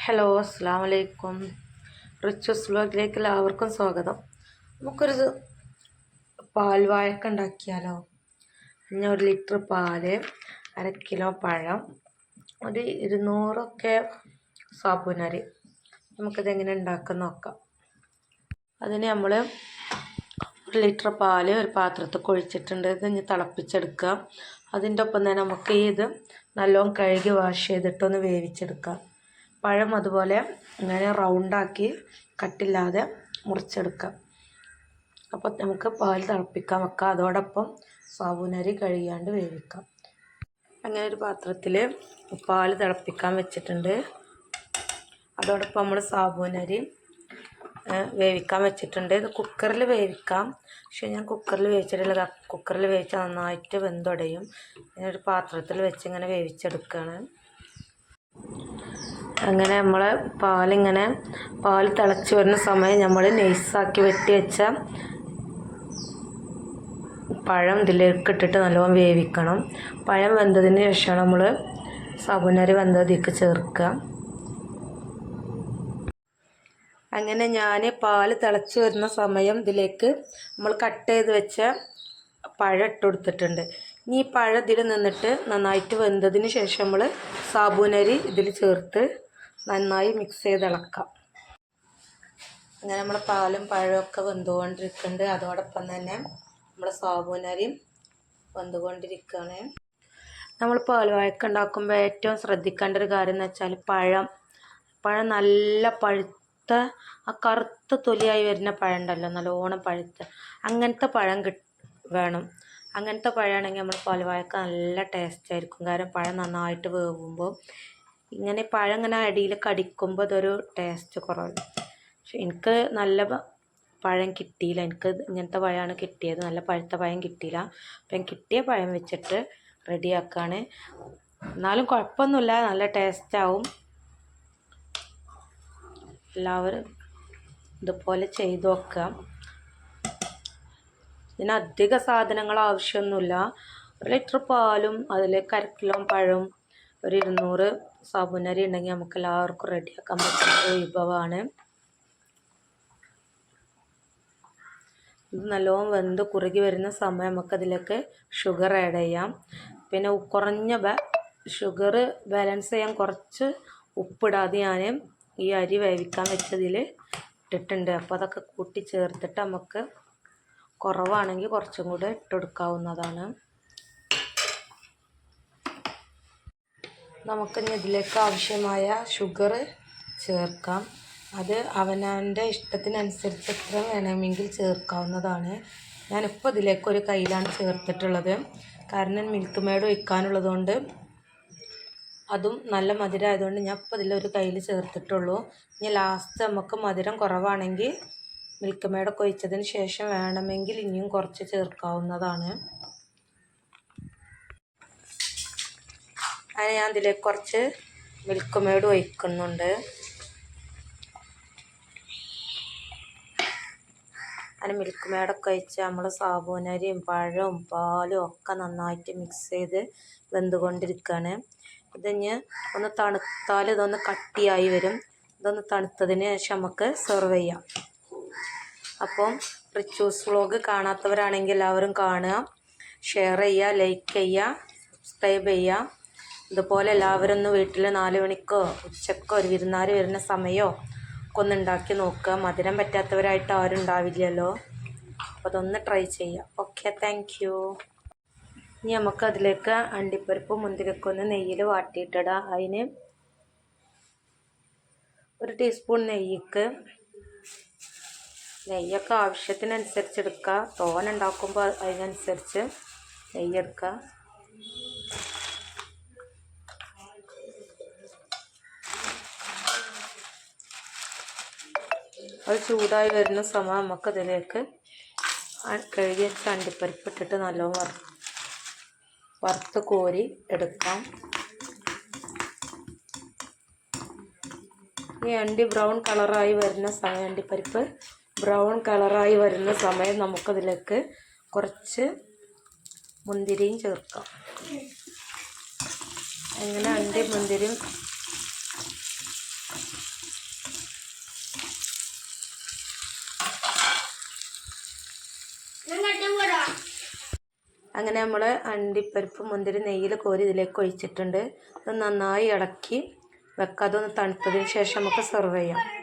Hello അസ്സാം വലൈക്കും. Riches വ്ലോഗിലേക്ക് എല്ലാവർക്കും സ്വാഗതം. നമുക്കൊരു പാൽവാഴക്ക ഉണ്ടാക്കിയാലോ? 1 ലിറ്റർ പാല്, 1/2 കിലോ പഴം, ഒരു 200 സാബുനരി. നമുക്കിതെങ്ങനെ ഉണ്ടാക്കാൻ നോക്കാം. അതിന് നമ്മൾ 1 ലിറ്റർ പാല് ഒരു പാത്രത്തിൽ ഒഴിച്ചിട്ടുണ്ട്. ഇത് ഇനി തിളപ്പിച്ചെടുക്കുക. അതിൻ്റെ ഒപ്പം തന്നെ നമുക്ക് ഇത് നല്ലോണം കഴുകി വാഷ് ചെയ്തിട്ടൊന്ന് വേവിച്ചെടുക്കാം. പഴം അതുപോലെ ഇങ്ങനെ റൗണ്ടാക്കി കട്ടില്ലാതെ മുറിച്ചെടുക്കാം. അപ്പോൾ നമുക്ക് പാൽ തിളപ്പിക്കാൻ വെക്കാം. അതോടൊപ്പം സാബുനരി കഴുകിയാണ്ട് വേവിക്കാം. അങ്ങനെ ഒരു പാത്രത്തിൽ പാൽ തിളപ്പിക്കാൻ വെച്ചിട്ടുണ്ട്. അതോടൊപ്പം നമ്മൾ സാബുനരി വേവിക്കാൻ വെച്ചിട്ടുണ്ട്. ഇത് കുക്കറിൽ വേവിക്കാം. പക്ഷേ ഞാൻ കുക്കറിൽ വേവിച്ചിട്ടില്ല. കുക്കറിൽ വേവിച്ചാൽ നന്നായിട്ട് വെന്തുടയും. ഒരു പാത്രത്തിൽ വെച്ച് ഇങ്ങനെ വേവിച്ചെടുക്കുകയാണ്. അങ്ങനെ നമ്മളെ പാൽ തിളച്ച് വരുന്ന സമയം നമ്മൾ നൈസാക്കി വെട്ടി വെച്ച പഴം ഇതിലേക്ക് ഇട്ടിട്ട് നല്ലോണം വേവിക്കണം. പഴം വെന്തതിന് ശേഷം നമ്മൾ സാബുനരി വെന്തതിലേക്ക് ചേർക്കുക. അങ്ങനെ ഞാൻ പാൽ തിളച്ച് വരുന്ന സമയം ഇതിലേക്ക് നമ്മൾ കട്ട് ചെയ്ത് വെച്ച പഴം ഇട്ട് കൊടുത്തിട്ടുണ്ട്. ഇനി ഈ പഴം ഇതിൽ നിന്നിട്ട് നന്നായിട്ട് വെന്തതിന് ശേഷം നമ്മൾ സാബുനരി ഇതിൽ ചേർത്ത് നന്നായി മിക്സ് ചെയ്ത് ഇളക്കാം. അങ്ങനെ നമ്മൾ പാലും പഴമൊക്കെ വെന്തുകൊണ്ടിരിക്കുന്നുണ്ട്. അതോടൊപ്പം തന്നെ നമ്മൾ സാബുനരിയും വെന്തുകൊണ്ടിരിക്കുകയാണ്. നമ്മൾ പാൽവാഴക്ക ഉണ്ടാക്കുമ്പോൾ ഏറ്റവും ശ്രദ്ധിക്കേണ്ട ഒരു കാര്യം എന്ന് വെച്ചാൽ പഴം നല്ല പഴുത്ത ആ കറുത്ത തൊലിയായി വരുന്ന പഴം ഉണ്ടല്ലോ, നല്ലോണം പഴുത്ത അങ്ങനത്തെ പഴം വേണം. അങ്ങനത്തെ പഴമാണെങ്കിൽ നമ്മൾ പാൽവാഴക്ക നല്ല ടേസ്റ്റ് ആയിരിക്കും. കാരണം പഴം നന്നായിട്ട് വേവുമ്പോൾ ഇങ്ങനെ പഴം ഇങ്ങനെ അടിയിൽ കടിക്കുമ്പോൾ അതൊരു ടേസ്റ്റ് കുറവ്. പക്ഷെ എനിക്ക് നല്ല പഴം കിട്ടിയില്ല. എനിക്ക് ഇങ്ങനത്തെ പഴമാണ് കിട്ടിയത്. നല്ല പഴുത്ത പഴം കിട്ടിയില്ല. അപ്പം കിട്ടിയ പഴം വെച്ചിട്ട് റെഡിയാക്കാണ്. എന്നാലും കുഴപ്പമൊന്നുമില്ല, നല്ല ടേസ്റ്റാവും. എല്ലാവരും ഇതുപോലെ ചെയ്ത് നോക്കുക. ഇതിന് അധിക സാധനങ്ങൾ ആവശ്യമൊന്നുമില്ല. 1 ലിറ്റർ പാലും അതിലേക്ക് 1/2 കിലോ പഴവും ഒരു 200 സാബുനരി ഉണ്ടെങ്കിൽ നമുക്ക് എല്ലാവർക്കും റെഡിയാക്കാൻ പറ്റുന്ന ഒരു വിഭവമാണ്. ഇത് നല്ലോണം വെന്ത് കുറുകി വരുന്ന സമയം നമുക്കതിലേക്ക് ഷുഗർ ആഡ് ചെയ്യാം. പിന്നെ കുറഞ്ഞ ഷുഗർ ബാലൻസ് ചെയ്യാൻ കുറച്ച് ഉപ്പിടാതെ ഞാൻ ഈ അരി വേവിക്കാൻ വെച്ചതിൽ ഇട്ടിട്ടുണ്ട്. അപ്പോൾ അതൊക്കെ കൂട്ടി ചേർത്തിട്ട് നമുക്ക് കുറവാണെങ്കിൽ കുറച്ചും കൂടെ ഇട്ടെടുക്കാവുന്നതാണ്. നമുക്കിനി ഇതിലേക്ക് ആവശ്യമായ ഷുഗർ ചേർക്കാം. അത് അവനവൻ്റെ ഇഷ്ടത്തിനനുസരിച്ച് എത്ര വേണമെങ്കിൽ ചേർക്കാവുന്നതാണ്. ഞാനിപ്പോൾ ഇതിലേക്ക് ഒരു കയ്യിലാണ് ചേർത്തിട്ടുള്ളത്. കാരണം മിൽക്ക് മെയ്ഡ് ഒഴിക്കാനുള്ളത് കൊണ്ട് അതും നല്ല മധുരമായതുകൊണ്ട് ഞാൻ ഇപ്പോൾ ഇതിലൊരു കയ്യിൽ ചേർത്തിട്ടുള്ളൂ. ഇനി ലാസ്റ്റ് നമുക്ക് മധുരം കുറവാണെങ്കിൽ മിൽക്ക് മെയ്ഡൊക്കെ ഒഴിച്ചതിന് ശേഷം വേണമെങ്കിൽ ഇനിയും കുറച്ച് ചേർക്കാവുന്നതാണ്. അതിന് ഞാൻ ഇതിലേക്ക് കുറച്ച് മിൽക്ക് മെയ്ഡ് ഒഴിക്കുന്നുണ്ട്. അതിന് മിൽക്ക് മെയ്ഡൊക്കെ ഒഴിച്ച് നമ്മൾ സാബുനരിയും പഴവും പാലും ഒക്കെ നന്നായിട്ട് മിക്സ് ചെയ്ത് വെന്തുകൊണ്ടിരിക്കുകയാണ്. ഇതിന് ഒന്ന് തണുത്താൽ ഇതൊന്ന് കട്ടിയായി വരും. ഇതൊന്ന് തണുത്തതിന് ശേഷം നമുക്ക് സെർവ് ചെയ്യാം. അപ്പം റിച്ചൂസ് വ്ലോഗ് കാണാത്തവരാണെങ്കിൽ എല്ലാവരും കാണുക, ഷെയർ ചെയ്യുക, ലൈക്ക് ചെയ്യുക, സബ്സ്ക്രൈബ് ചെയ്യുക. ഇതുപോലെ എല്ലാവരും ഒന്ന് വീട്ടിൽ 4 മണിക്കോ ഉച്ചക്കോ ഒരു വിരുന്നാർ വരുന്ന സമയമോ ഒക്കെ ഒന്ന് ഉണ്ടാക്കി നോക്കുക. മധുരം പറ്റാത്തവരായിട്ട് ആരും ഉണ്ടാവില്ലല്ലോ. അപ്പോൾ അതൊന്ന് ട്രൈ ചെയ്യുക. Okay, thank you. ഇനി നമുക്ക് അതിലേക്ക് അണ്ടിപ്പരിപ്പ് മുന്തിരിയൊക്കെ ഒന്ന് നെയ്യിൽ വാട്ടിയിട്ടിടാം. അതിന് 1 ടീസ്പൂൺ നെയ്യൊക്കെ ആവശ്യത്തിനനുസരിച്ച് എടുക്കുക. തോന ഉണ്ടാക്കുമ്പോൾ അതിനനുസരിച്ച് നെയ്യ് എടുക്കുക. അത് ചൂടായി വരുന്ന സമയം നമുക്കതിലേക്ക് കഴുകി വെച്ച അണ്ടിപ്പരിപ്പ് ഇട്ടിട്ട് നല്ലോണം വറുത്ത് കോരി എടുക്കാം. ഈ അണ്ടിപ്പരിപ്പ് ബ്രൗൺ കളറായി വരുന്ന സമയം നമുക്കതിലേക്ക് കുറച്ച് മുന്തിരിയും ചേർക്കാം. അങ്ങനെ മുന്തിരിയും അങ്ങനെ നമ്മൾ അണ്ടിപ്പരിപ്പ് മുന്തിരി നെയ്യിൽ കോരി ഇതിലേക്ക് ഒഴിച്ചിട്ടുണ്ട്. അത് നന്നായി ഇളക്കി വെക്കുക. അതൊന്ന് തണുത്തതിന് ശേഷം നമുക്ക് സെർവ് ചെയ്യാം.